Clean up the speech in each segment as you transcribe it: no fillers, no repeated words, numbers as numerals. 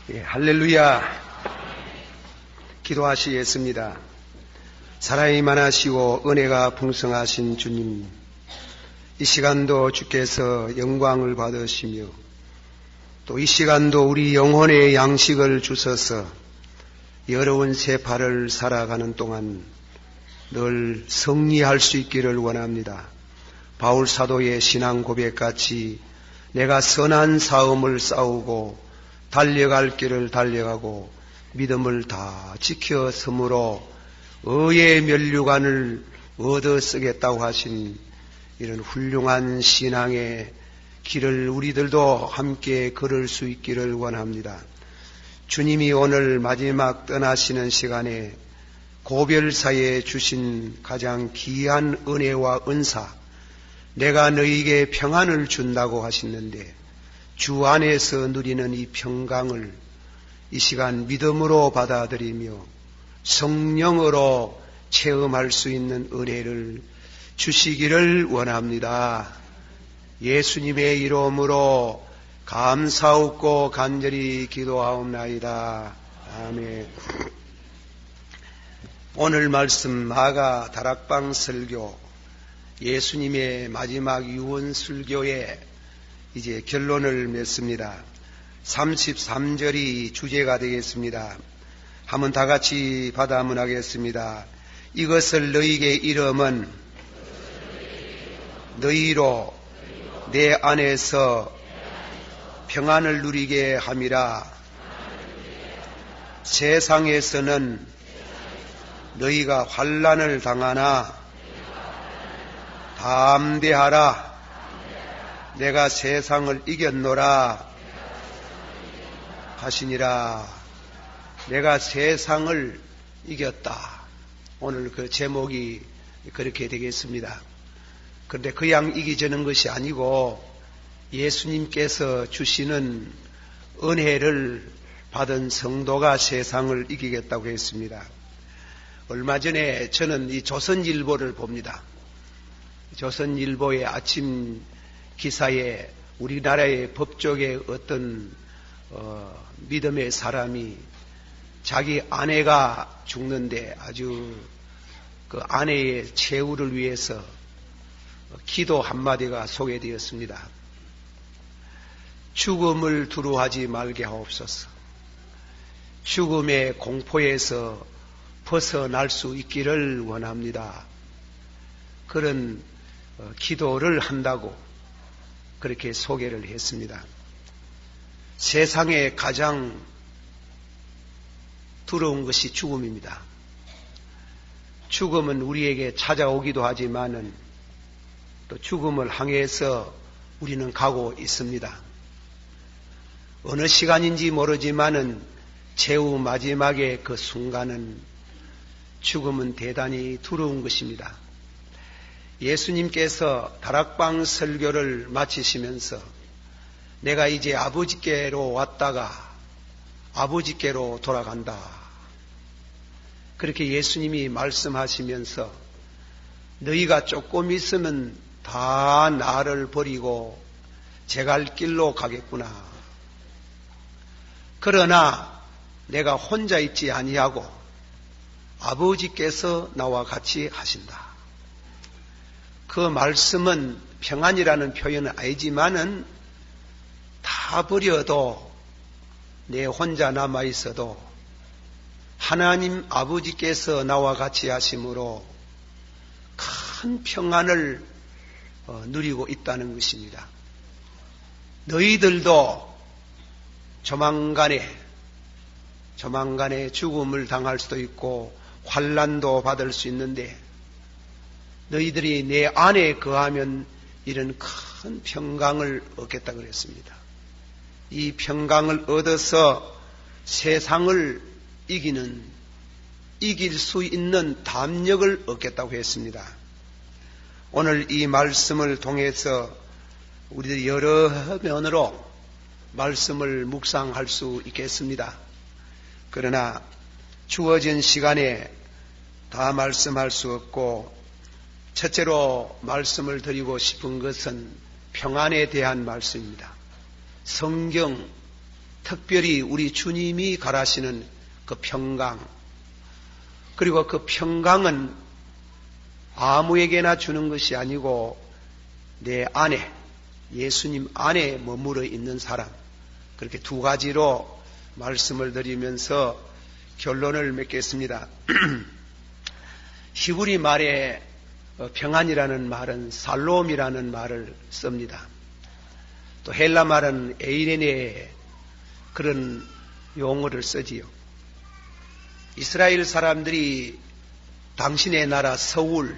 할렐루야. 기도하시겠습니다. 사랑이 많으시고 은혜가 풍성하신 주님, 이 시간도 주께서 영광을 받으시며 또 이 시간도 우리 영혼의 양식을 주셔서 여러운 세파를 살아가는 동안 늘 승리할 수 있기를 원합니다. 바울 사도의 신앙 고백같이 내가 선한 싸움을 싸우고 달려갈 길을 달려가고 믿음을 다 지켜 섬으로 의의 면류관을 얻어 쓰겠다고 하신 이런 훌륭한 신앙의 길을 우리들도 함께 걸을 수 있기를 원합니다. 주님이 오늘 마지막 떠나시는 시간에 고별사에 주신 가장 귀한 은혜와 은사, 내가 너희에게 평안을 준다고 하셨는데 주 안에서 누리는 이 평강을 이 시간 믿음으로 받아들이며 성령으로 체험할 수 있는 은혜를 주시기를 원합니다. 예수님의 이름으로 감사하고 간절히 기도하옵나이다. 아멘. 오늘 말씀 마가 다락방 설교, 예수님의 마지막 유언 설교의 이제 결론을 맺습니다. 33절이 주제가 되겠습니다. 한번 다 같이 받아문하겠습니다. 이것을 너희에게 이름은 너희로 내 안에서 평안을 누리게 함이라. 세상에서는 너희가 환난을 당하나 담대하라. 내가 세상을 이겼노라 하시니라. 내가 세상을 이겼다. 오늘 그 제목이 그렇게 되겠습니다. 그런데 그냥 이기자는 것이 아니고 예수님께서 주시는 은혜를 받은 성도가 세상을 이기겠다고 했습니다. 얼마 전에 저는 이 조선일보를 봅니다. 조선일보의 아침 기사에 우리나라의 법조계 어떤 믿음의 사람이 자기 아내가 죽는데 아주 그 아내의 최후를 위해서 기도 한마디가 소개되었습니다. 죽음을 두려워하지 말게 하옵소서. 죽음의 공포에서 벗어날 수 있기를 원합니다. 그런 기도를 한다고 그렇게 소개를 했습니다. 세상에 가장 두려운 것이 죽음입니다. 죽음은 우리에게 찾아오기도 하지만은 또 죽음을 향해서 우리는 가고 있습니다. 어느 시간인지 모르지만은 최후 마지막의 그 순간은 죽음은 대단히 두려운 것입니다. 예수님께서 다락방 설교를 마치시면서 내가 이제 아버지께로 왔다가 아버지께로 돌아간다. 그렇게 예수님이 말씀하시면서 너희가 조금 있으면 다 나를 버리고 제 갈 길로 가겠구나. 그러나 내가 혼자 있지 아니하고 아버지께서 나와 같이 하신다. 그 말씀은 평안이라는 표현은 아니지만은 다 버려도 내 혼자 남아 있어도 하나님 아버지께서 나와 같이 하심으로 큰 평안을 누리고 있다는 것입니다. 너희들도 조만간에 죽음을 당할 수도 있고 환난도 받을 수 있는데 너희들이 내 안에 거하면 이런 큰 평강을 얻겠다 그랬습니다. 이 평강을 얻어서 세상을 이길 수 있는 담력을 얻겠다고 했습니다. 오늘 이 말씀을 통해서 우리들이 여러 면으로 말씀을 묵상할 수 있겠습니다. 그러나 주어진 시간에 다 말씀할 수 없고 첫째로 말씀을 드리고 싶은 것은 평안에 대한 말씀입니다. 성경 특별히 우리 주님이 가라시는 그 평강, 그리고 그 평강은 아무에게나 주는 것이 아니고 내 안에, 예수님 안에 머물러 있는 사람, 그렇게 두 가지로 말씀을 드리면서 결론을 맺겠습니다. 히브리 말에 평안이라는 말은 살롬이라는 말을 씁니다. 또 헬라 말은 에이레네, 그런 용어를 쓰지요. 이스라엘 사람들이 당신의 나라 서울,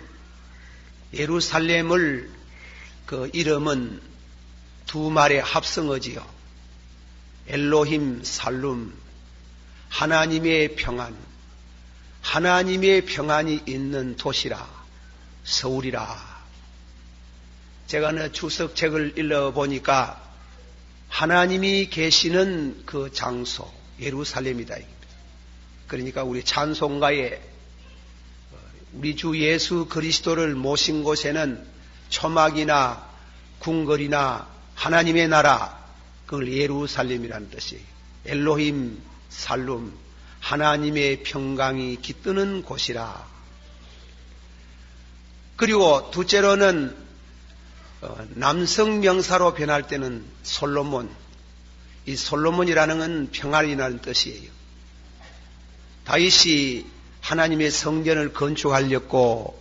예루살렘을 그 이름은 두 말의 합성어지요. 엘로힘 살룸, 하나님의 평안, 하나님의 평안이 있는 도시라, 서울이라. 제가 어느 주석책을 읽어보니까 하나님이 계시는 그 장소, 예루살렘이다. 그러니까 우리 찬송가에 우리 주 예수 그리스도를 모신 곳에는 초막이나 궁궐이나 하나님의 나라, 그걸 예루살렘이라는 뜻이에요. 엘로힘 살룸, 하나님의 평강이 깃드는 곳이라. 그리고 둘째로는 남성 명사로 변할 때는 솔로몬, 이 솔로몬이라는 건 평안이라는 뜻이에요. 다윗이 하나님의 성전을 건축하려고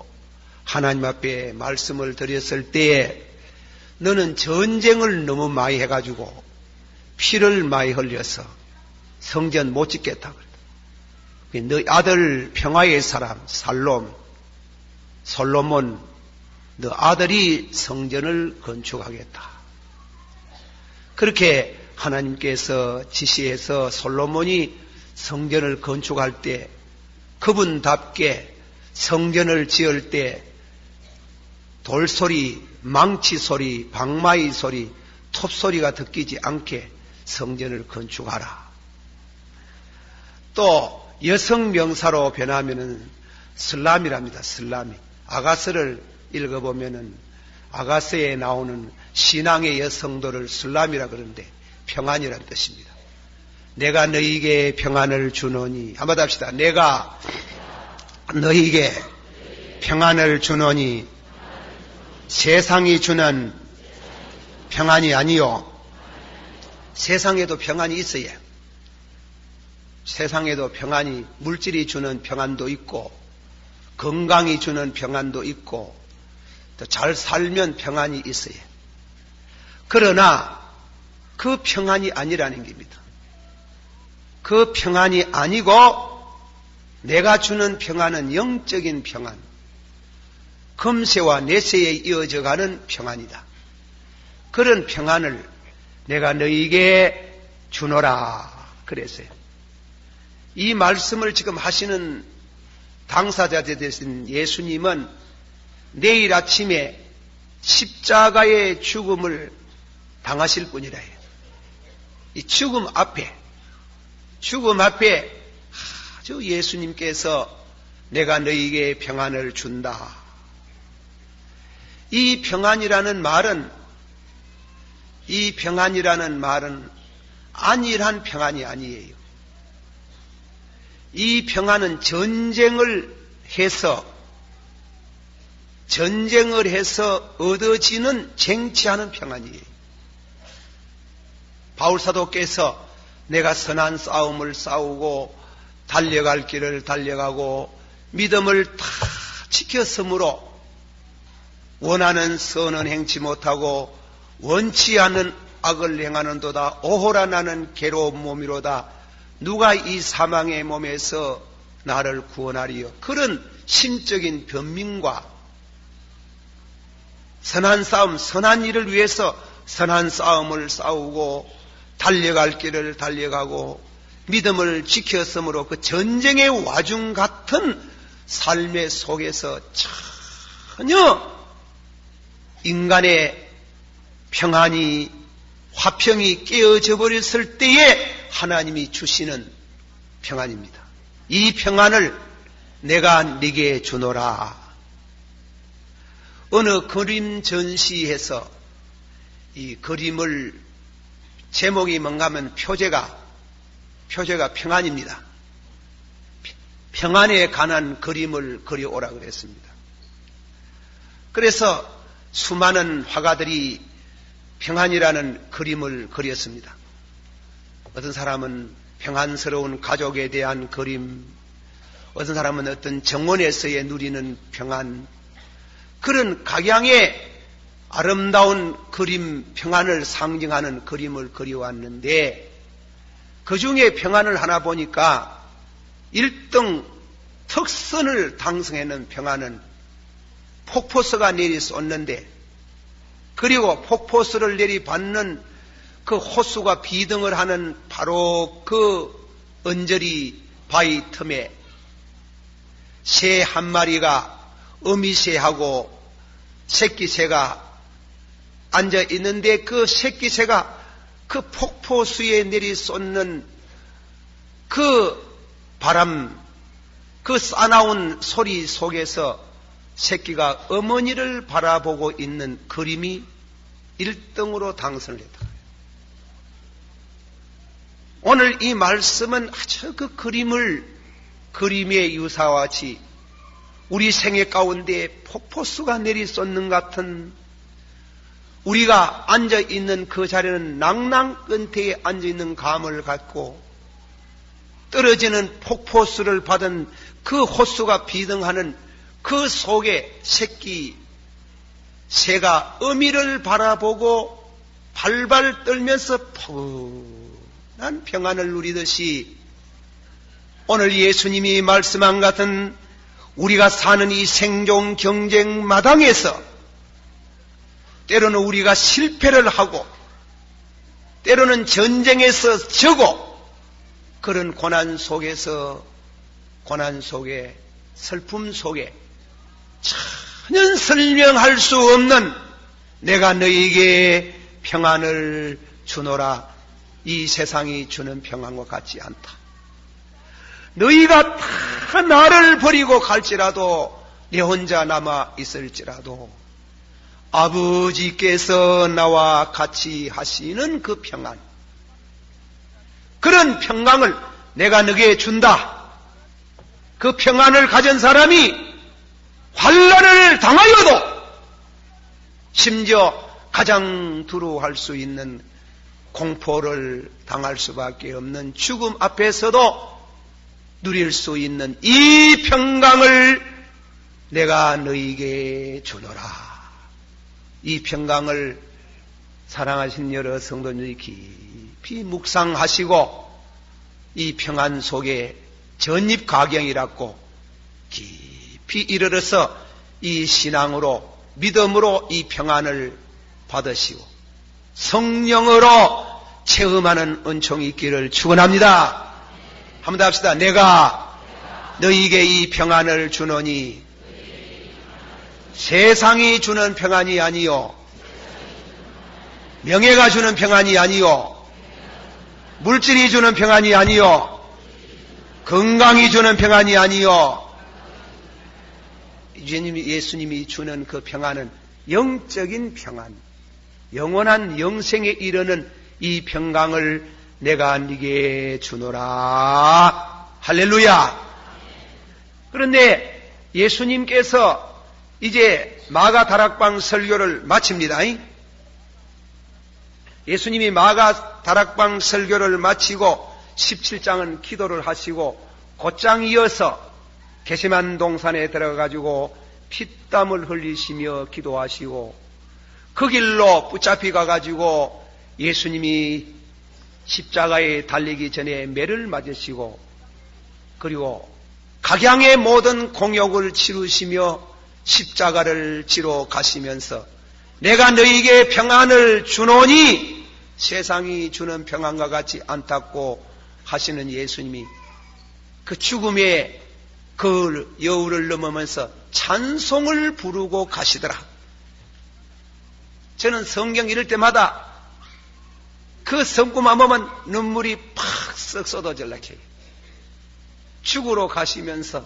하나님 앞에 말씀을 드렸을 때에 너는 전쟁을 너무 많이 해가지고 피를 많이 흘려서 성전 못 짓겠다. 너 아들 평화의 사람 살롬, 솔로몬, 너 아들이 성전을 건축하겠다. 그렇게 하나님께서 지시해서 솔로몬이 성전을 건축할 때 그분답게 성전을 지을 때 돌소리, 망치소리, 방마이 소리, 톱소리가 듣기지 않게 성전을 건축하라. 또 여성 명사로 변하면은 슬람이랍니다. 슬람이. 아가스를 읽어보면은 아가스에 나오는 신앙의 여성들을 슬람이라 그러는데 평안이라는 뜻입니다. 내가 너희에게 평안을 주노니, 한번 합시다. 내가 너희에게 평안을 주노니 세상이 주는 평안이 아니요. 세상에도 평안이 있어요. 세상에도 평안이, 물질이 주는 평안도 있고 건강이 주는 평안도 있고 또 잘 살면 평안이 있어요. 그러나 그 평안이 아니라는 겁니다. 그 평안이 아니고 내가 주는 평안은 영적인 평안, 금세와 내세에 이어져가는 평안이다. 그런 평안을 내가 너희에게 주노라 그랬어요. 이 말씀을 지금 하시는 당사자 되신 예수님은 내일 아침에 십자가의 죽음을 당하실 분이라 해요. 이 죽음 앞에 아주 예수님께서 내가 너희에게 평안을 준다. 이 평안이라는 말은 안일한 평안이 아니에요. 이 평안은 전쟁을 해서 얻어지는 쟁취하는 평안이에요. 바울사도께서 내가 선한 싸움을 싸우고 달려갈 길을 달려가고 믿음을 다 지켰으므로 원하는 선은 행치 못하고 원치 않는 악을 행하는도다. 오호라 나는 괴로운 몸이로다. 누가 이 사망의 몸에서 나를 구원하리요. 그런 심적인 변민과 선한 싸움, 선한 일을 위해서 선한 싸움을 싸우고 달려갈 길을 달려가고 믿음을 지켰으므로 그 전쟁의 와중 같은 삶의 속에서 전혀 인간의 평안이, 화평이 깨어져 버렸을 때에 하나님이 주시는 평안입니다. 이 평안을 내가 네게 주노라. 어느 그림 전시에서 이 그림을 제목이 뭔가 하면 표제가 평안입니다. 평안에 관한 그림을 그려오라 그랬습니다. 그래서 수많은 화가들이 평안이라는 그림을 그렸습니다. 어떤 사람은 평안스러운 가족에 대한 그림, 어떤 사람은 어떤 정원에서의 누리는 평안, 그런 각양의 아름다운 그림, 평안을 상징하는 그림을 그려왔는데, 그 중에 평안을 하나 보니까 1등 특선을 당승하는 평안은 폭포수가 내리 쏟는데, 그리고 폭포수를 내리받는 그 호수가 비등을 하는 바로 그 언저리 바위 틈에 새 한 마리가, 어미새하고 새끼새가 앉아 있는데, 그 새끼새가 그 폭포수에 내리 쏟는 그 바람, 그 싸나운 소리 속에서 새끼가 어머니를 바라보고 있는 그림이 1등으로 당선을 했다. 오늘 이 말씀은 아주 그 그림의 유사와 같이 우리 생애 가운데 폭포수가 내리 쏟는 같은, 우리가 앉아있는 그 자리는 낭낭끈태에 앉아있는 감을 갖고 떨어지는 폭포수를 받은 그 호수가 비등하는 그 속에 새가 어미를 바라보고 발발 떨면서 포근한 평안을 누리듯이, 오늘 예수님이 말씀한 같은 우리가 사는 이 생존 경쟁 마당에서 때로는 우리가 실패를 하고 때로는 전쟁에서 져고, 그런 고난 속에 슬픔 속에 전혀 설명할 수 없는 내가 너희에게 평안을 주노라, 이 세상이 주는 평안과 같지 않다. 너희가 다 나를 버리고 갈지라도, 내 혼자 남아 있을지라도 아버지께서 나와 같이 하시는 그 평안, 그런 평강을 내가 너에게 준다. 그 평안을 가진 사람이 환난을 당하여도 심지어 가장 두려워할 수 있는 공포를 당할 수밖에 없는 죽음 앞에서도 누릴 수 있는 이 평강을 내가 너희에게 주노라. 이 평강을 사랑하신 여러 성도님들이 깊이 묵상하시고, 이 평안 속에 전입가경이라고 깊이 이르러서 이 신앙으로, 믿음으로 이 평안을 받으시고 성령으로 체험하는 은총이 있기를 축원합니다. 한번 더 합시다. 내가 너희에게 이 평안을 주노니 세상이 주는 평안이 아니요, 명예가 주는 평안이 아니요, 물질이 주는 평안이 아니요, 건강이 주는 평안이 아니요, 예수님이 주는 그 평안은 영적인 평안, 영원한 영생에 이르는 이 평강을 내가 네게 주노라. 할렐루야. 그런데 예수님께서 이제 마가 다락방 설교를 마칩니다. 예수님이 마가 다락방 설교를 마치고 17장은 기도를 하시고 곧장 이어서 게세만 동산에 들어가지고 피땀을 흘리시며 기도하시고, 그 길로 붙잡히 가가지고 예수님이 십자가에 달리기 전에 매를 맞으시고, 그리고 각양의 모든 공욕을 치르시며 십자가를 지러 가시면서 내가 너희에게 평안을 주노니 세상이 주는 평안과 같지 않다고 하시는 예수님이 그 죽음의 그 여울을 넘으면서 찬송을 부르고 가시더라. 저는 성경 읽을 때마다 그 성구만 보면 눈물이 팍 쏟아질라 해요. 죽으러 가시면서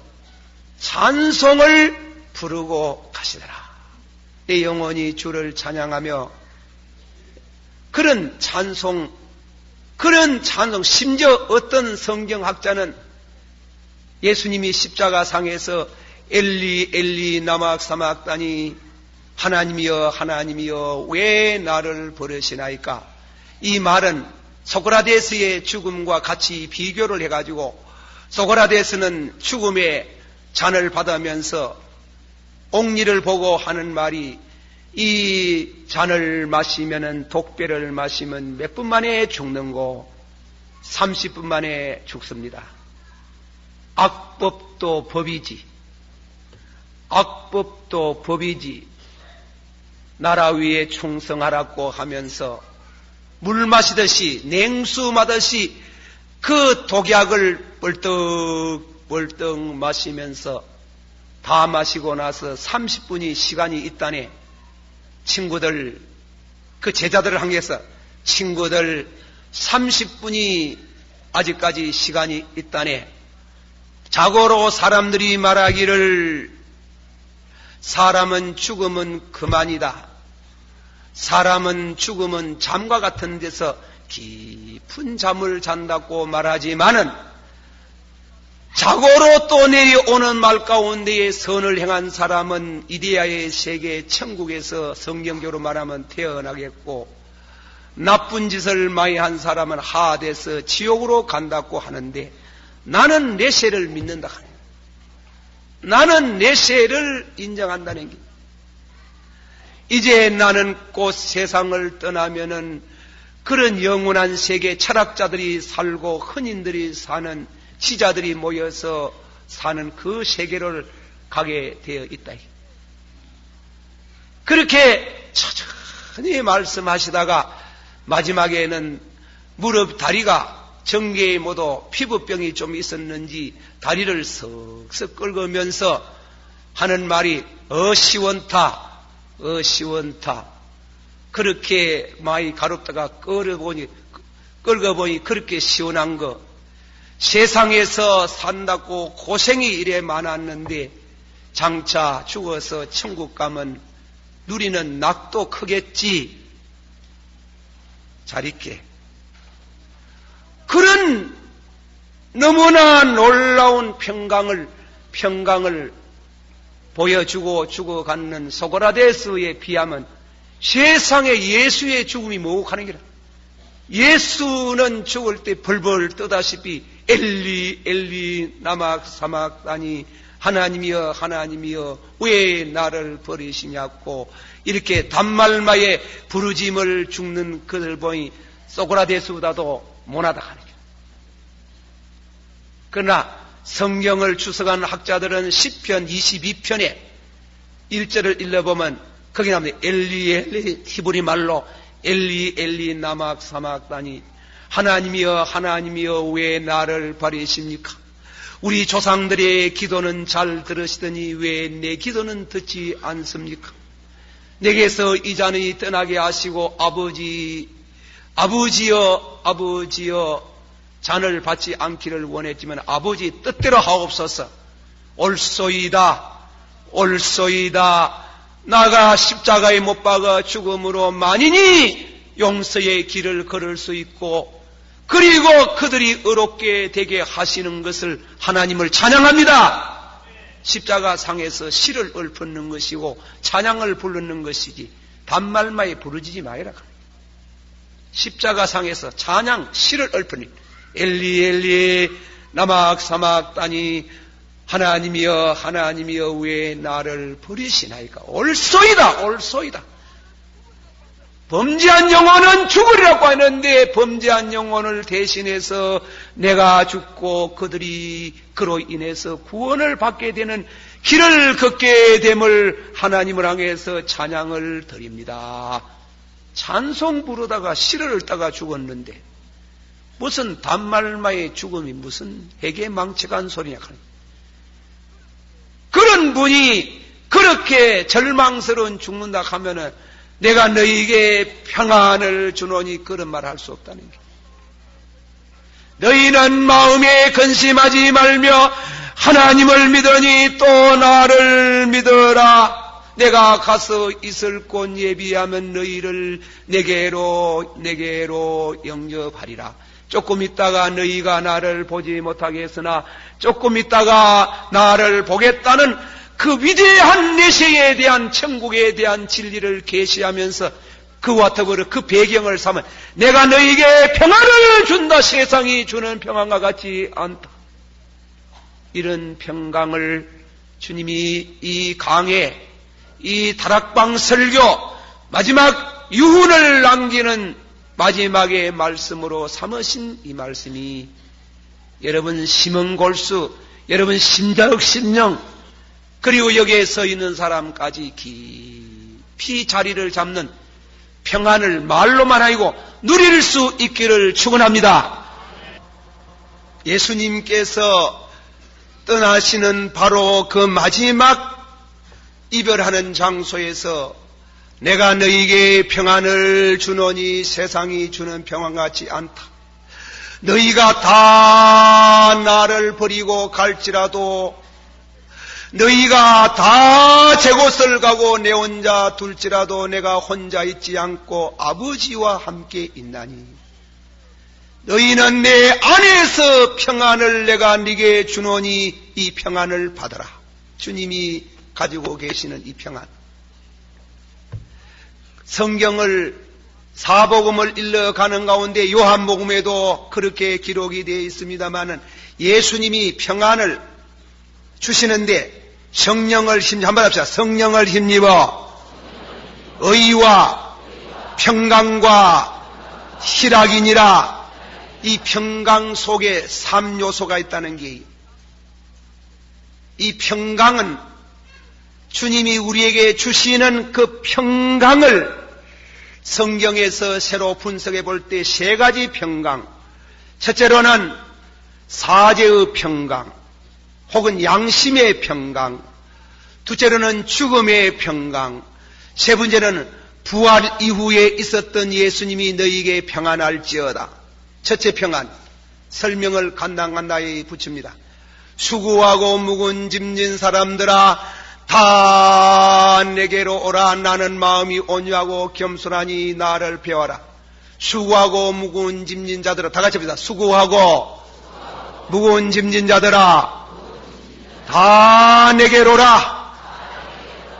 찬송을 부르고 가시더라. 내 영혼이 주를 찬양하며, 그런 찬송, 그런 찬송, 심지어 어떤 성경학자는 예수님이 십자가상에서 엘리 엘리 나막 사막다니 하나님이여 하나님이여 왜 나를 버리시나이까, 이 말은 소크라테스의 죽음과 같이 비교를 해가지고, 소크라테스는 죽음의 잔을 받으면서 옥리를 보고 하는 말이, 이 잔을 마시면은, 독배를 마시면 몇 분 만에 죽는고 30분 만에 죽습니다. 악법도 법이지, 악법도 법이지, 나라 위에 충성하라고 하면서 물 마시듯이, 냉수 마듯이 그 독약을 벌떡벌떡 마시면서 다 마시고 나서 30분이 시간이 있다네. 친구들, 그 제자들을 향해서, 친구들 30분이 아직까지 시간이 있다네. 자고로 사람들이 말하기를, 사람은 죽으면 그만이다. 사람은 죽으면 잠과 같은 데서 깊은 잠을 잔다고 말하지만은, 자고로 또 내려오는 말 가운데에 선을 행한 사람은 이데아의 세계 천국에서 성경적으로 말하면 태어나겠고, 나쁜 짓을 많이 한 사람은 하데스 지옥으로 간다고 하는데, 나는 내세를 믿는다. 나는 내세를 인정한다는 게, 이제 나는 곧 세상을 떠나면은 그런 영원한 세계, 철학자들이 살고 흔인들이 사는, 지자들이 모여서 사는 그 세계를 가게 되어 있다. 그렇게 천천히 말씀하시다가 마지막에는 무릎, 다리가 정계에 모두 피부병이 좀 있었는지 다리를 석석 긁으면서 하는 말이, 시원타, 시원타. 그렇게 많이 가렵다가 긁어보니 그렇게 시원한 거, 세상에서 산다고 고생이 이래 많았는데 장차 죽어서 천국 가면 누리는 낙도 크겠지. 잘 있게. 그런 너무나 놀라운 평강을 보여주고 죽어가는 소크라테스에 비하면 세상에 예수의 죽음이 뭐하는 게라. 예수는 죽을 때 벌벌 떠다시피 엘리 엘리 나막 사막다니 하나님이여 하나님이여 왜 나를 버리시냐고 이렇게 단말마에 부르짐을 죽는 그들 보니 소크라테스보다도 못하다 하는 거예요. 그러나 성경을 추석한 학자들은 시편 22편에 1절을 읽어보면 거기 나옵니다. 엘리 엘리 히브리 말로 엘리 엘리 나막 사막다니 하나님이여 하나님이여 왜 나를 버리십니까? 우리 조상들의 기도는 잘 들으시더니 왜 내 기도는 듣지 않습니까? 내게서 이 잔이 떠나게 하시고 아버지여 잔을 받지 않기를 원했지만 아버지 뜻대로 하옵소서. 옳소이다 나가 십자가에 못 박아 죽음으로 만인이 용서의 길을 걸을 수 있고 그리고 그들이 의롭게 되게 하시는 것을 하나님을 찬양합니다. 십자가 상에서 시를 읊는 것이고 찬양을 부르는 것이지 단말마에 부르지지 마이라. 십자가 상에서 찬양 시를 읊으니 엘리 엘리 나막 사막다니 하나님이여 하나님이여 왜 나를 버리시나이까. 옳소이다. 범죄한 영혼은 죽으리라고 하는데 범죄한 영혼을 대신해서 내가 죽고 그들이 그로 인해서 구원을 받게 되는 길을 걷게 됨을 하나님을 향해서 찬양을 드립니다. 찬송 부르다가 시를 읽다가 죽었는데 무슨 단말마의 죽음이 무슨 해계망측한 소리냐. 그런 분이 그렇게 절망스러운 죽는다 하면은 내가 너희에게 평안을 주노니 그런 말 할 수 없다는 게. 너희는 마음에 근심하지 말며 하나님을 믿으니 또 나를 믿어라. 내가 가서 있을 곳 예비하면 너희를 내게로 영접하리라. 조금 있다가 너희가 나를 보지 못하게 했으나 조금 있다가 나를 보겠다는 그 위대한 내세에 대한 천국에 대한 진리를 계시하면서 그와 더불어 그 배경을 삼은 내가 너희에게 평안을 준다. 세상이 주는 평안과 같지 않다. 이런 평강을 주님이 이 강해, 이 다락방 설교 마지막 유훈을 남기는 마지막의 말씀으로 삼으신 이 말씀이 여러분 심은골수, 여러분 심자흑심령, 그리고 여기에 서 있는 사람까지 깊이 자리를 잡는 평안을 말로만 아니고 누릴 수 있기를 축원합니다. 예수님께서 떠나시는 바로 그 마지막 이별하는 장소에서 내가 너희에게 평안을 주노니 세상이 주는 평안 같지 않다. 너희가 다 나를 버리고 갈지라도, 너희가 다 제 곳을 가고 내 혼자 둘지라도 내가 혼자 있지 않고 아버지와 함께 있나니 너희는 내 안에서 평안을 내가 네게 주노니 이 평안을 받아라. 주님이 가지고 계시는 이 평안. 성경을 사복음을 읽어가는 가운데 요한복음에도 그렇게 기록이 되어 있습니다마는 예수님이 평안을 주시는데 성령을 한번 합시다. 성령을 힘입어 의와 평강과 희락이니라. 이 평강 속에 3요소가 있다는 게, 이 평강은 주님이 우리에게 주시는 그 평강을 성경에서 새로 분석해 볼 때 3가지 평강. 첫째로는 사제의 평강 혹은 양심의 평강, 둘째로는 죽음의 평강, 세 번째는 부활 이후에 있었던 예수님이 너희에게 평안할지어다. 첫째 평안, 설명을 간당간당히 붙입니다. 수고하고 묵은 짐진 사람들아 다 내게로 오라. 나는 마음이 온유하고 겸손하니 나를 배워라. 수고하고 묵은 짐진 자들아, 다 같이 합시다. 수고하고 무거운 짐진 자들아 다 내게로 오라.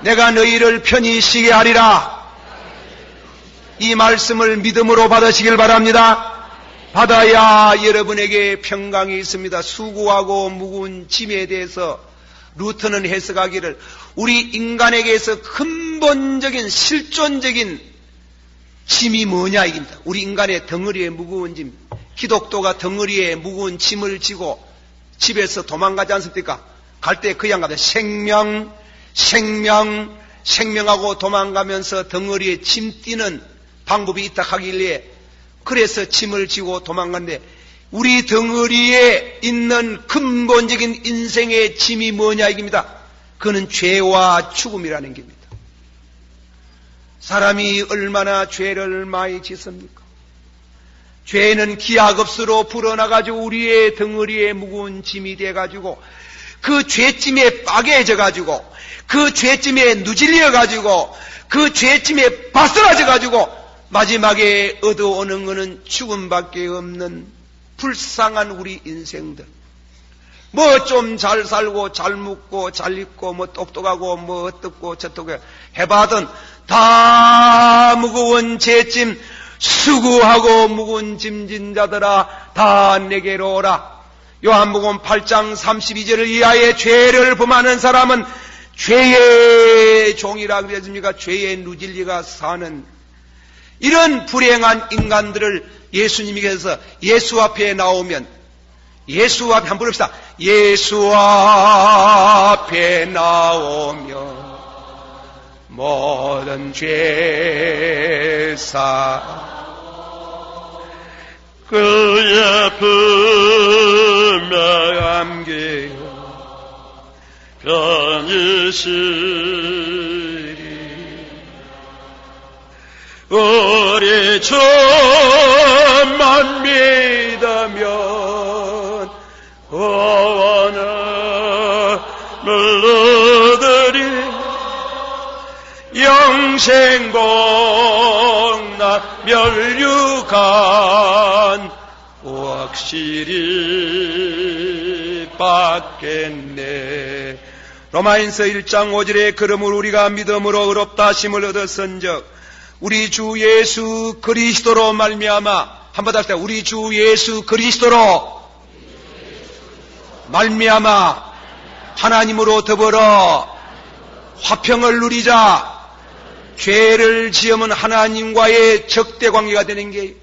내가 너희를 편히 쉬게 하리라. 이 말씀을 믿음으로 받으시길 바랍니다. 받아야 여러분에게 평강이 있습니다. 수고하고 무거운 짐에 대해서 루터는 해석하기를 우리 인간에게서 근본적인 실존적인 짐이 뭐냐 이깁니다. 우리 인간의 덩어리에 무거운 짐. 기독교가 덩어리에 무거운 짐을 지고 집에서 도망가지 않습니까? 갈 때 그냥 가다 생명하고 도망가면서 덩어리에 짐 띄는 방법이 있다 하길래 그래서 짐을 지고 도망간데, 우리 덩어리에 있는 근본적인 인생의 짐이 뭐냐 이깁니다. 그는 죄와 죽음이라는 겁니다. 사람이 얼마나 죄를 많이 짓습니까? 죄는 기하급수로 불어나가지고 우리의 덩어리에 무거운 짐이 돼가지고 그 죄짐에 빠개져가지고 그 죄짐에 누질려가지고 그 죄짐에 바스라져가지고 마지막에 얻어오는 것은 죽음밖에 없는 불쌍한 우리 인생들. 뭐 좀 잘 살고 잘 묵고 잘 입고 뭐 똑똑하고 뭐 어떻고 저떻고 해봐든 다 무거운 죄짐, 수고하고 무거운 짐진 자들아 다 내게로 오라. 요한복음 8장 32절 이하의 죄를 범하는 사람은 죄의 종이라 그랬습니까? 죄의 누질리가 사는 이런 불행한 인간들을 예수님께서 예수 앞에 나오면, 예수 앞에 한번 부릅시다. 예수 앞에 나오면 모든 죄사 그의 품에 안기어 편히 쉬리. 우리 주만 믿으면 구원을 얻으리. 영생복나 멸류관 확실히 받겠네. 로마인서 1장 5절에 그러므로 우리가 믿음으로 의롭다 하심을 얻었은즉 우리 주 예수 그리스도로 말미암아, 한번 다시 우리 주 예수 그리스도로 말미암아 하나님으로 더불어 화평을 누리자. 죄를 지으면 하나님과의 적대 관계가 되는 게,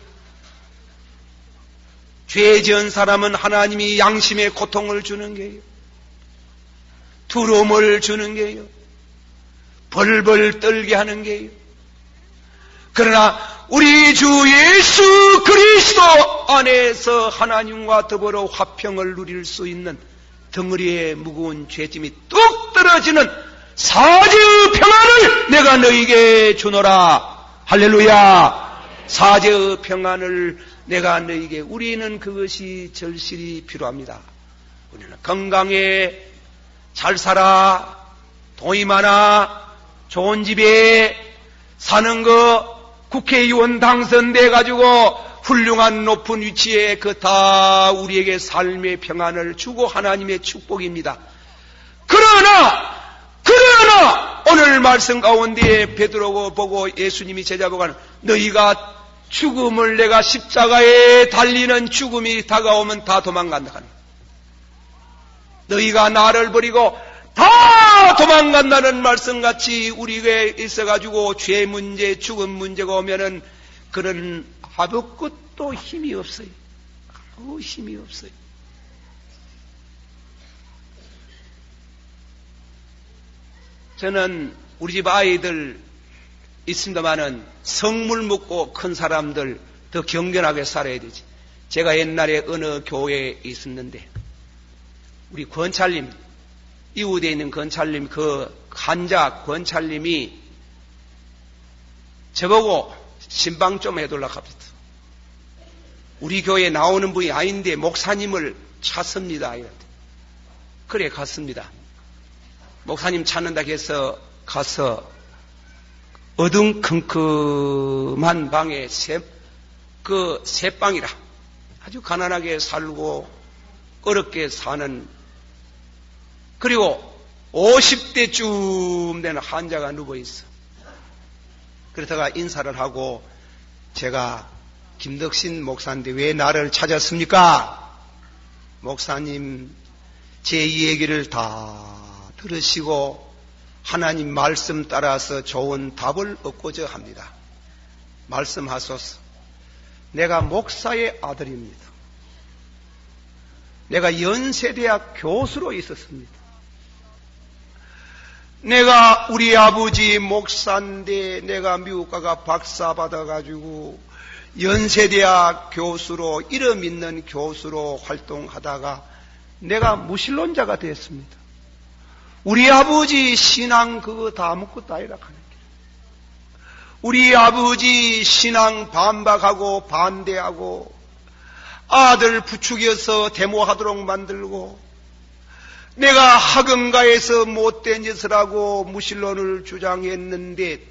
죄 지은 사람은 하나님이 양심의 고통을 주는 게요, 두려움을 주는 게요, 벌벌 떨게 하는 게요. 그러나 우리 주 예수 그리스도 안에서 하나님과 더불어 화평을 누릴 수 있는 덩어리의 무거운 죄짐이 뚝 떨어지는 사제의 평안을 내가 너희에게 주노라. 할렐루야. 사제의 평안을 내가 너희에게, 우리는 그것이 절실히 필요합니다. 우리는 건강해, 잘 살아, 돈이 많아, 좋은 집에 사는 거, 국회의원 당선돼 가지고 훌륭한 높은 위치에, 그 다 우리에게 삶의 평안을 주고 하나님의 축복입니다. 그러나 오늘 말씀 가운데 베드로가 보고 예수님이 제자 보고 하는, 너희가 죽음을, 내가 십자가에 달리는 죽음이 다가오면 다 도망간다 하는, 너희가 나를 버리고 다 도망간다는 말씀같이 우리에게 있어가지고 죄 문제, 죽음 문제가 오면은 그런 아무것도 힘이 없어요. 아무 힘이 없어요. 저는 우리 집 아이들 있습니다마는 성물 먹고 큰 사람들 더 경건하게 살아야 되지. 제가 옛날에 어느 교회에 있었는데 우리 권찰님, 이웃에 있는 권찰님, 그 한자 권찰님이 저보고 신방 좀 해달라고 합니다. 우리 교회에 나오는 분이 아닌데 목사님을 찾습니다. 그래 갔습니다. 목사님 찾는다 해서 가서 어둠컴컴한 방에 세 방이라 아주 가난하게 살고 어렵게 사는, 그리고 50대쯤 되는 환자가 누워 있어. 그러다가 인사를 하고, 제가 김덕신 목사인데 왜 나를 찾았습니까? 목사님, 제 이야기를 다 들으시고 하나님 말씀 따라서 좋은 답을 얻고자 합니다. 말씀하소서. 내가 목사의 아들입니다. 내가 연세대학 교수로 있었습니다. 내가 우리 아버지 목사인데 내가 미국 가가 박사 받아가지고 연세대학 교수로, 이름 있는 교수로 활동하다가 내가 무신론자가 되었습니다. 우리 아버지 신앙 그거 다 아무것도 아니라 하는 게, 우리 아버지 신앙 반박하고 반대하고 아들 부추겨서 데모하도록 만들고, 내가 학원가에서 못된 짓을 하고 무신론을 주장했는데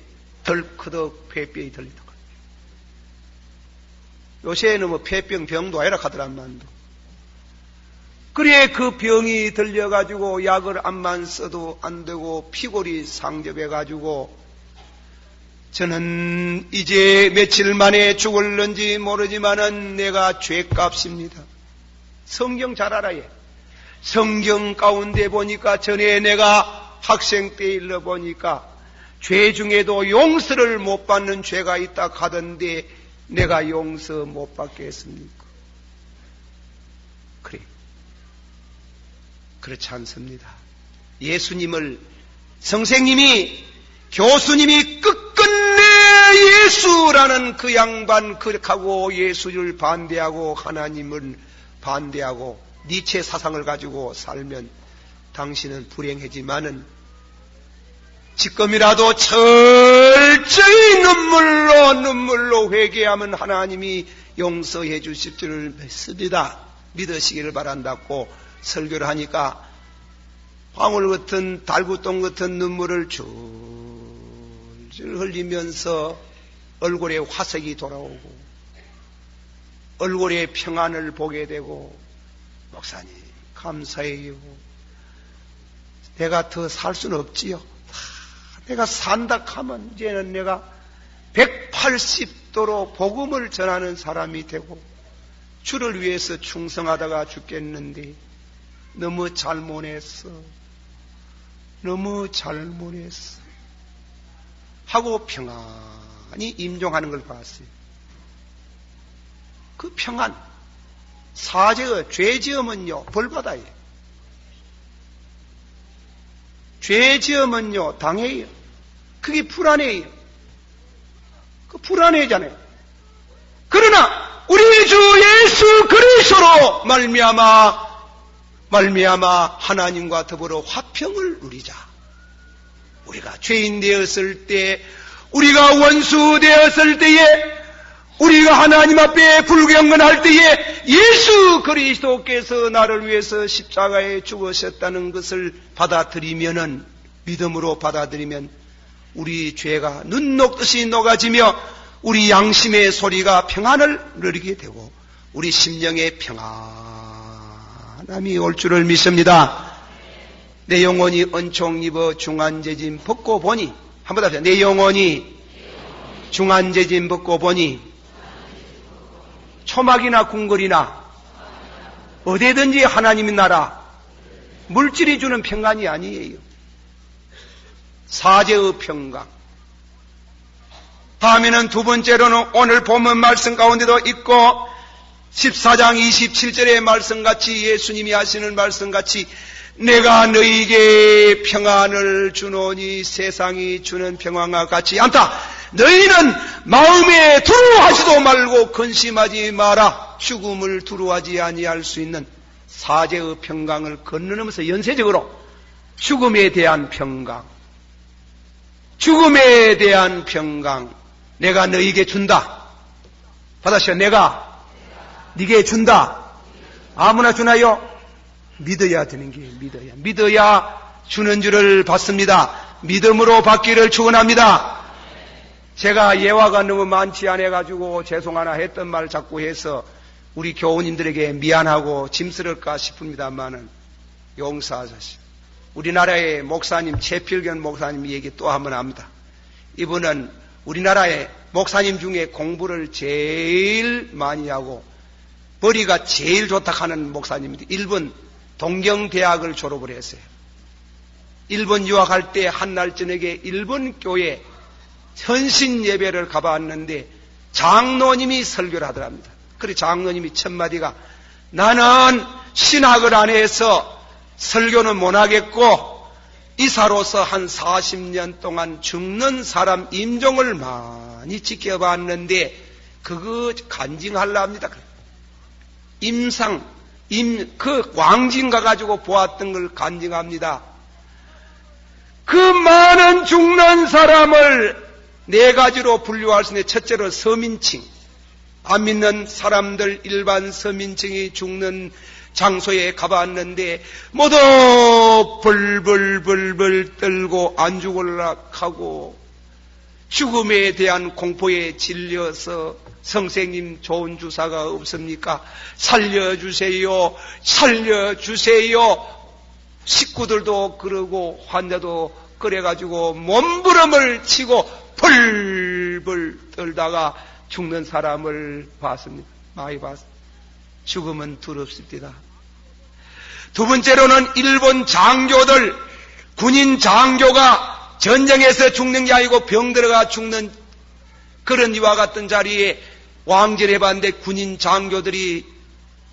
덜커덕 폐병이 들리더라. 요새는 뭐 폐병 병도 아니라 하더란 말도. 그래 그 병이 들려가지고 약을 암만 써도 안 되고 피골이 상접해가지고 저는 이제 며칠 만에 죽을는지 모르지만은 내가 죄값입니다. 성경 잘 알아요. 성경 가운데 보니까 전에 내가 학생 때 읽어보니까 죄 중에도 용서를 못 받는 죄가 있다 하던데 내가 용서 못 받겠습니까? 그래. 그렇지 않습니다. 예수님을, 선생님이, 교수님이 끝끝내 예수라는 그 양반 그렇게하고 예수를 반대하고 하나님을 반대하고 니체 사상을 가지고 살면 당신은 불행하지만은 지금이라도 철저히 눈물로 회개하면 하나님이 용서해 주실 줄을 믿습니다. 믿으시기를 바란다고 설교를 하니까 방울 같은 달구똥 같은 눈물을 줄줄 흘리면서 얼굴에 화색이 돌아오고 얼굴에 평안을 보게 되고, 목사님 감사해요. 내가 더 살 수는 없지요. 내가 산다 하면 이제는 내가 180도로 복음을 전하는 사람이 되고 주를 위해서 충성하다가 죽겠는데 너무 잘못했어. 너무 잘못했어. 하고 평안히 임종하는 걸 봤어요. 그 평안, 사죄의 죄 지으면요 벌받아요. 죄 지으면요 당해요. 그게 불안해요. 그 불안해잖아요. 그러나 우리 주 예수 그리스도로 말미암아 하나님과 더불어 화평을 누리자. 우리가 죄인 되었을 때, 우리가 원수 되었을 때에, 우리가 하나님 앞에 불경건할 때에 예수 그리스도께서 나를 위해서 십자가에 죽으셨다는 것을 받아들이면은, 믿음으로 받아들이면 우리 죄가 눈 녹듯이 녹아지며 우리 양심의 소리가 평안을 누리게 되고 우리 심령의 평안함이 올 줄을 믿습니다. 내 영혼이 은총 입어 중한제짐 벗고 보니, 한번 합시다. 내 영혼이 중한제짐 벗고 보니 초막이나 궁궐이나 어디든지 하나님의 나라, 물질이 주는 평안이 아니에요. 사죄의 평강. 다음에는 두 번째로는 오늘 본문 말씀 가운데도 있고 14장 27절의 말씀같이, 예수님이 하시는 말씀같이 내가 너희에게 평안을 주노니 세상이 주는 평안과 같지 않다. 너희는 마음에 두려워하지도 말고 근심하지 마라. 죽음을 두려워하지 아니할 수 있는 사죄의 평강을 건너면서 연쇄적으로 죽음에 대한 평강, 죽음에 대한 평강 내가 너희에게 준다. 받아시오. 내가 네게 준다. 아무나 주나요? 믿어야 되는 게 믿어야 주는 줄을 받습니다. 믿음으로 받기를 축원합니다. 제가 예화가 너무 많지 않아가지고 죄송하나 했던 말 자꾸 해서 우리 교우님들에게 미안하고 짐스러울까 싶습니다만은 용서하십시오. 우리나라의 목사님 최필견 목사님 얘기 또 한번 합니다. 이분은 우리나라의 목사님 중에 공부를 제일 많이 하고 머리가 제일 좋다 하는 목사님인데 일본 동경대학을 졸업을 했어요. 일본 유학할 때 한날 저녁에 일본 교회 헌신 예배를 가봤는데 장로님이 설교를 하더랍니다. 그래 장로님이 첫마디가 나는 신학을 안 해서 설교는 못하겠고 이사로서 한 40년 동안 죽는 사람 임종을 많이 지켜봤는데 그거 간증하려합니다. 그 광진 가가지고 보았던 걸 간증합니다. 그 많은 죽는 사람을 네 가지로 분류할 수 있는데 첫째로 서민층, 안 믿는 사람들 일반 서민층이 죽는 장소에 가봤는데 모두 벌벌벌벌 떨고 안 죽으려 하고 죽음에 대한 공포에 질려서 선생님 좋은 주사가 없습니까? 살려주세요. 살려주세요. 식구들도 그러고 환자도 그래가지고 몸부림을 치고 벌벌 떨다가 죽는 사람을 봤습니다. 많이 봤습니다. 죽음은 두렵습니다. 두 번째로는 일본 장교들, 군인 장교가 전쟁에서 죽는 게 아니고 병 들어가 죽는 그런 이와 같은 자리에 왕전해 봤는데 군인 장교들이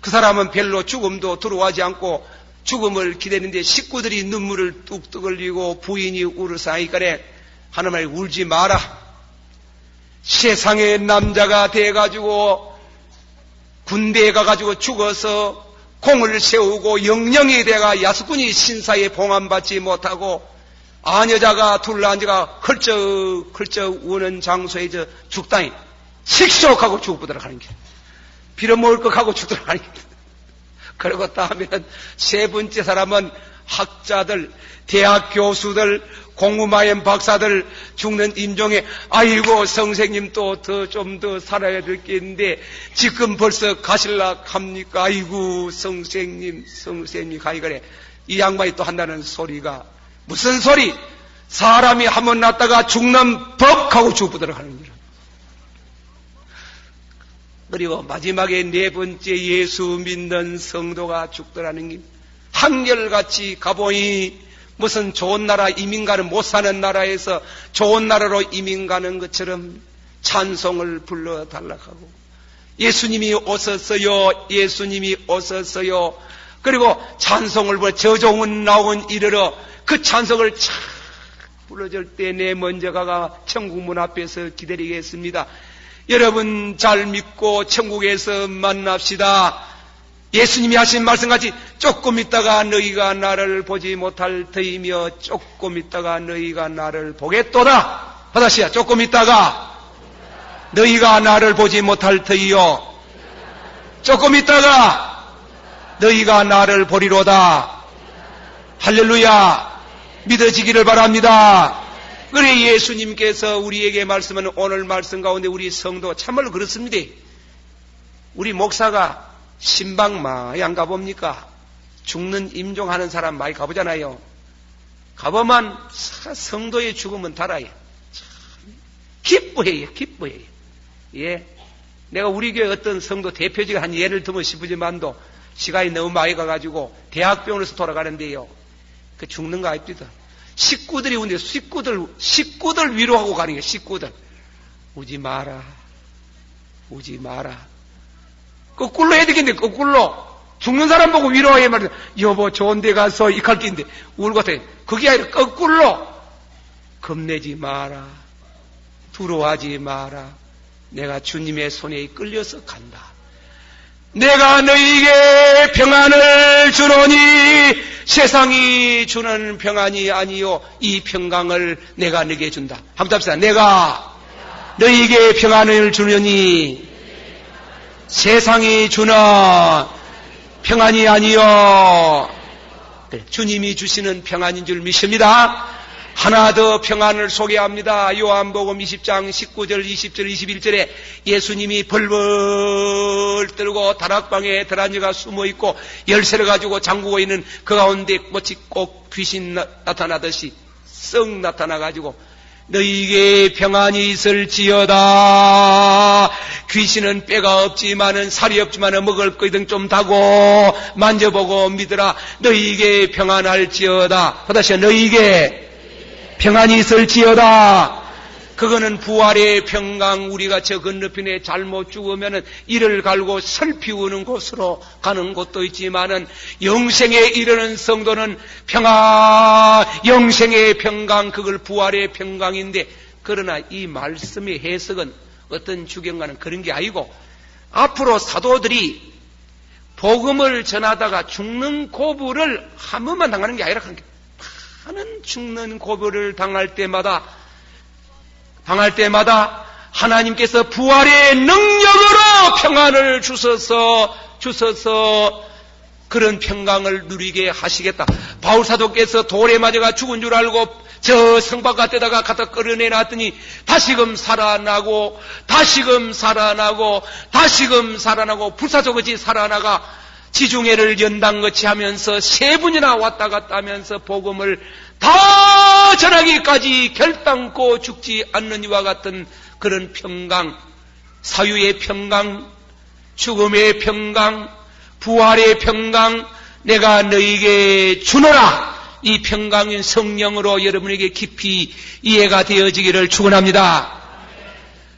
그 사람은 별로 죽음도 두려워하지 않고 죽음을 기다리는데 식구들이 눈물을 뚝뚝 흘리고 부인이 울으사니까래 하는 말 울지 마라. 세상에 남자가 돼가지고 군대에 가가지고 죽어서 공을 세우고 영령이 돼가 야수꾼이 신사에 봉함받지 못하고 아녀자가 둘러앉아가 헐쩍헐쩍 우는 장소에 저 죽다니 씩씩하고 죽어보도록 하는 게 빌어먹을 것 하고 죽도록 하는 게 그리고 다음에는 세 번째 사람은 학자들, 대학 교수들, 공무마연 박사들, 죽는 임종에 아이고 선생님 또 좀 더 살아야 될 게 있는데 지금 벌써 가실라 합니까? 아이고 선생님 가이 그래. 이 양반이 또 한다는 소리가 무슨 소리? 사람이 한번 났다가 죽는 법하고 죽어보도록 하는 거라. 그리고 마지막에 네 번째 예수 믿는 성도가 죽더라는 게 한결같이 가보니 무슨 좋은 나라 이민 가는 못 사는 나라에서 좋은 나라로 이민 가는 것처럼 찬송을 불러달라고 하고 예수님이 오셨어요. 예수님이 오셨어요. 그리고 찬송을 불러 저종은 나온 이르러 그 찬송을 착 불러줄 때 내 먼저 가가 천국 문 앞에서 기다리겠습니다. 여러분 잘 믿고 천국에서 만납시다. 예수님이 하신 말씀같이 조금 있다가 너희가 나를 보지 못할 터이며 조금 있다가 너희가 나를 보겠도다. 하다시야 조금 있다가 너희가 나를 보지 못할 터이요 조금 있다가 너희가 나를 보리로다. 할렐루야. 믿어지기를 바랍니다. 그래 예수님께서 우리에게 말씀하는 오늘 말씀 가운데 우리 성도 참말로 그렇습니다. 우리 목사가 신방 많이 안 가봅니까? 죽는 임종하는 사람 많이 가보잖아요. 가보면 성도의 죽음은 달아요. 기뻐해요. 기뻐해요. 예. 내가 우리 교회 어떤 성도 대표적인 한 예를 들면 싶으지만도 시간이 너무 많이 가가지고 대학병원에서 돌아가는데요. 그 죽는 거 아닙니다. 식구들이 오는데 식구들 위로하고 가는 게 식구들. 우지 마라. 우지 마라. 거꾸로 해야 되겠는데, 거꾸로. 죽는 사람 보고 위로해 말이야. 여보, 좋은 데 가서 이갈 긴데, 울고 같아. 그게 아니라 거꾸로. 겁내지 마라. 두려워하지 마라. 내가 주님의 손에 끌려서 간다. 내가 너희에게 평안을 주노니 세상이 주는 평안이 아니요 이 평강을 내가 너희에게 준다. 한번 답시다. 내가 너희에게 평안을 주노니 세상이 주는 평안이 아니요 주님이 주시는 평안인 줄 믿습니다. 하나 더 평안을 소개합니다. 요한복음 20장 19절, 20절, 21절에 예수님이 벌벌 떨고 다락방에 들어앉아가 숨어있고 열쇠를 가지고 잠그고 있는 그 가운데 마치 꼭 귀신 나타나듯이 썩 나타나가지고 너희에게 평안이 있을지어다. 귀신은 뼈가 없지만은 살이 없지만은 먹을 거이든 좀 다고 만져보고 믿으라. 너희에게 평안할지어다. 다시 너희에게 평안이 있을지어다. 그거는 부활의 평강. 우리가 저 건너편에 잘못 죽으면은 이를 갈고 설피우는 곳으로 가는 곳도 있지만은 영생에 이르는 성도는 평안, 영생의 평강, 그걸 부활의 평강인데, 그러나 이 말씀의 해석은 어떤 주경과는 그런 게 아니고 앞으로 사도들이 복음을 전하다가 죽는 고부를 한 번만 당하는 게 아니라 하는 게 많은 죽는 고비를 당할 때마다 하나님께서 부활의 능력으로 평안을 주셔서 그런 평강을 누리게 하시겠다. 바울 사도께서 돌에 맞아가 죽은 줄 알고 저 성박 같에다가 갖다 끌어내놨더니 다시금 살아나고 불사조같이 살아나가 지중해를 연단거치 하면서 3분이나 왔다 갔다 하면서 복음을 다 전하기까지 결단코 죽지 않는 이와 같은 그런 평강, 사유의 평강, 죽음의 평강, 부활의 평강, 내가 너희에게 주노라. 이 평강인 성령으로 여러분에게 깊이 이해가 되어지기를 축원합니다.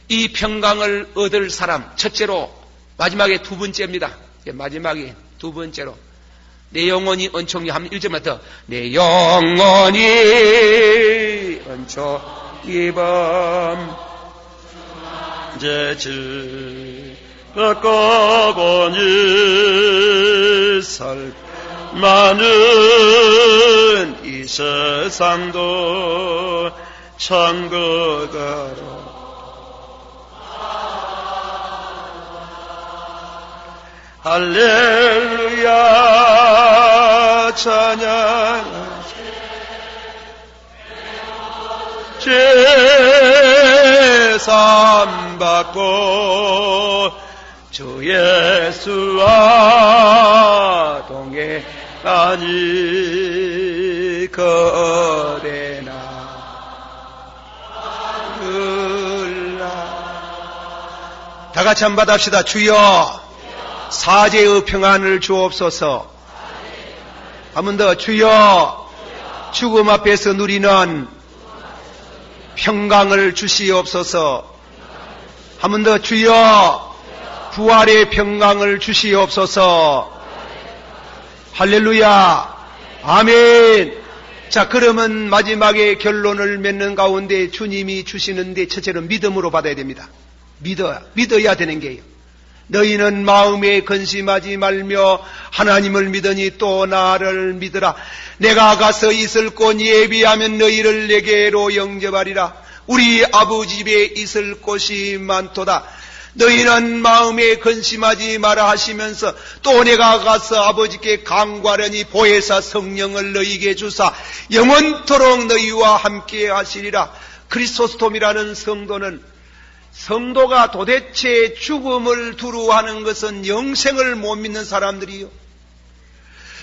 이 평강을 얻을 사람, 첫째로, 마지막에 두 번째입니다. 마지막에 두 번째로, 내 영혼이 은총이 하면 1절만 더. 내 영혼이 은총이 밤 이제 즐겁거보니 살 많은 이 세상도 천국으로 할렐루야 찬양 쌈 받고 주 예수와 동행하니 거대나 다 같이 한번 받읍시다. 주여 사제의 평안을 주옵소서. 한 번 더. 주여 죽음 앞에서 누리는 평강을 주시옵소서. 한 번 더. 주여 부활의 평강을 주시옵소서. 할렐루야. 아멘. 자, 그러면 마지막에 결론을 맺는 가운데 주님이 주시는데 첫째는 믿음으로 받아야 됩니다. 믿어야 되는 게요. 너희는 마음에 근심하지 말며 하나님을 믿으니 또 나를 믿으라. 내가 가서 있을 곳 예비하면 너희를 내게로 영접하리라. 우리 아버지 집에 있을 곳이 많도다. 너희는 마음에 근심하지 마라 하시면서 또 내가 가서 아버지께 간구하려니 보혜사 성령을 너희에게 주사 영원토록 너희와 함께 하시리라. 크리스토스톰이라는 성도가 도대체 죽음을 두려워하는 것은 영생을 못 믿는 사람들이요.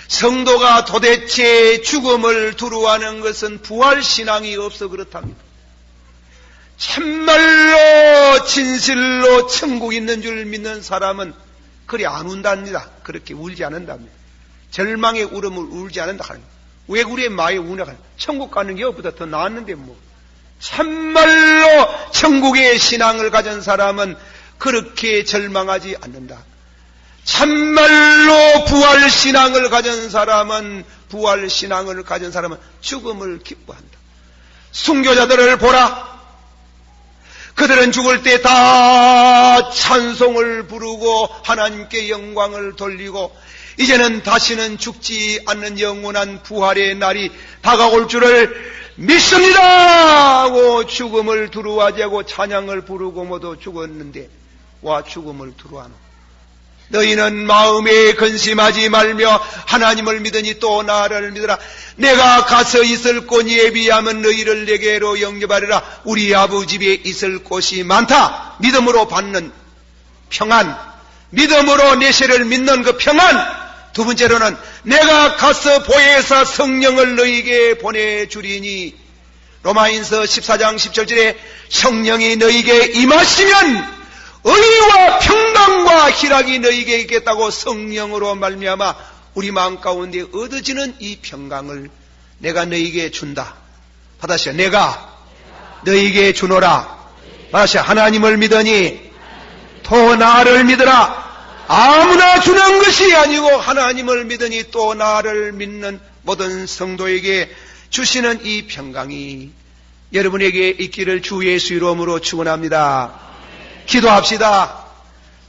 성도가 도대체 죽음을 두려워하는 것은 부활신앙이 없어 그렇답니다. 참말로 진실로 천국 있는 줄 믿는 사람은 그리 안 운답니다. 그렇게 울지 않는답니다. 절망의 울음을 울지 않는다. 왜 우리의 마에 우냐? 천국 가는 게 없보다 더 나았는데 뭐. 참말로 천국의 신앙을 가진 사람은 그렇게 절망하지 않는다. 참말로 부활신앙을 가진 사람은 죽음을 기뻐한다. 순교자들을 보라. 그들은 죽을 때 다 찬송을 부르고 하나님께 영광을 돌리고 이제는 다시는 죽지 않는 영원한 부활의 날이 다가올 줄을 믿습니다 하고 죽음을 두려워하지 않고 찬양을 부르고 모두 죽었는데 와 죽음을 두려워하노. 너희는 마음에 근심하지 말며 하나님을 믿으니 또 나를 믿으라. 내가 가서 있을 곳 예비하면 너희를 내게로 영접하리라. 우리 아버지 집에 있을 곳이 많다. 믿음으로 받는 평안, 믿음으로 내세를 믿는 그 평안. 두 번째로는 내가 가서 보혜사 성령을 너희에게 보내주리니 로마인서 14장 17절에 성령이 너희에게 임하시면 의와 평강과 희락이 너희에게 있겠다고 성령으로 말미암아 우리 마음 가운데 얻어지는 이 평강을 내가 너희에게 준다. 받아시오. 내가 너희에게 주노라. 받아시오. 하나님을 믿으니 또 나를 믿으라. 아무나 주는 것이 아니고 하나님을 믿으니 또 나를 믿는 모든 성도에게 주시는 이 평강이 여러분에게 있기를 주 예수 이름으로 축원합니다. 기도합시다.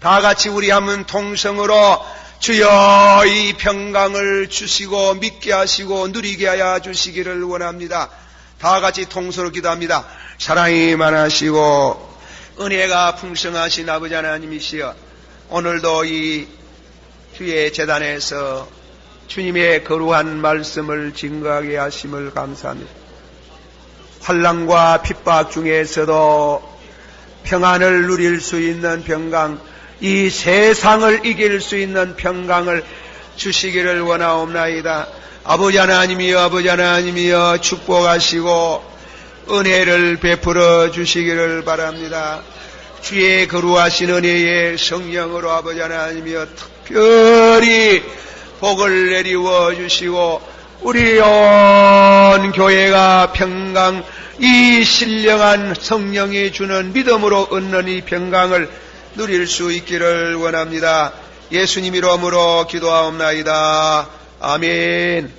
다 같이 우리 한번 통성으로 주여 이 평강을 주시고 믿게 하시고 누리게 하여 주시기를 원합니다. 다 같이 통성으로 기도합니다. 사랑이 많으시고 은혜가 풍성하신 아버지 하나님이시여, 오늘도 이 주의 제단에서 주님의 거룩한 말씀을 증거하게 하심을 감사합니다. 환난과 핍박 중에서도 평안을 누릴 수 있는 평강, 이 세상을 이길 수 있는 평강을 주시기를 원하옵나이다. 아버지 하나님이여 축복하시고 은혜를 베풀어 주시기를 바랍니다. 주의 거룩하신 은혜의 성령으로 아버지 하나님이여 특별히 복을 내리워 주시고 우리 온 교회가 평강, 이 신령한 성령이 주는 믿음으로 얻는 이 평강을 누릴 수 있기를 원합니다. 예수님 이름으로 기도하옵나이다. 아멘.